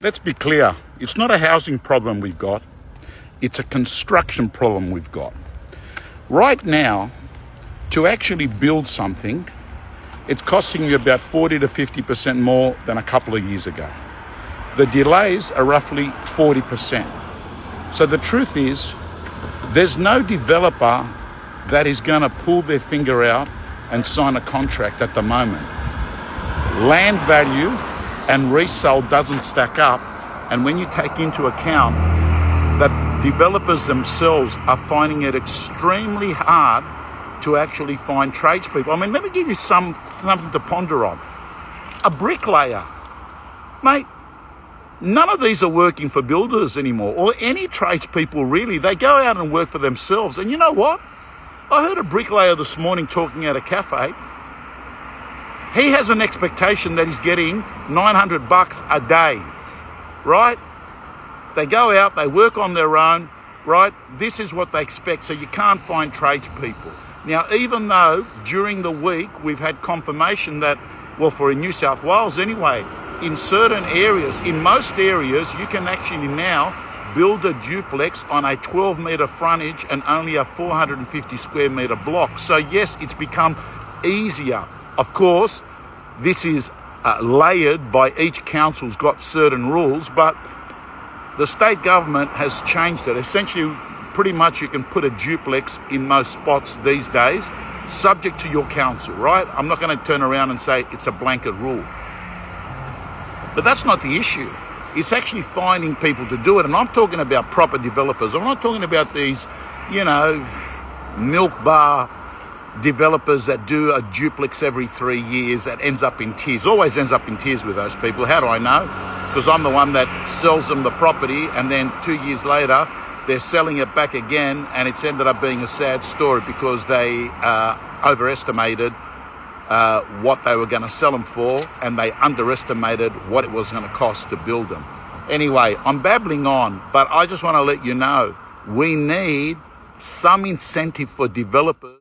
Let's be clear, it's not a housing problem we've got, it's a construction problem we've got. Right now, to actually build something, it's costing you about 40 to 50% more than a couple of years ago. The delays are roughly 40%. So the truth is, there's no developer that is going to pull their finger out and sign a contract at the moment. Land value and resale doesn't stack up, and when you take into account that developers themselves are finding it extremely hard to actually find tradespeople. I mean, let me give you something to ponder on. A bricklayer, mate, none of these are working for builders anymore, or any tradespeople really. They go out and work for themselves. And you know what? I heard a bricklayer this morning talking at a cafe. He has an expectation that he's getting $900 a day, right? They go out, they work on their own, right? This is what they expect, so you can't find tradespeople. Now, even though during the week we've had confirmation that, well, for in New South Wales anyway, in certain areas, in most areas, you can actually now build a duplex on a 12-metre frontage and only a 450 square metre block. So yes, it's become easier. Of course, this is layered by each council's got certain rules, but the state government has changed it. Essentially, pretty much you can put a duplex in most spots these days, subject to your council, right? I'm not going to turn around and say it's a blanket rule. But that's not the issue. It's actually finding people to do it. And I'm talking about proper developers. I'm not talking about these, milk bar developers that do a duplex every 3 years that ends up in tears. Always ends up in tears with those people. How do I know? Because I'm the one that sells them the property, and then 2 years later, they're selling it back again, and it's ended up being a sad story because they overestimated what they were going to sell them for, and they underestimated what it was going to cost to build them. Anyway, I'm babbling on, but I just want to let you know, we need some incentive for developers.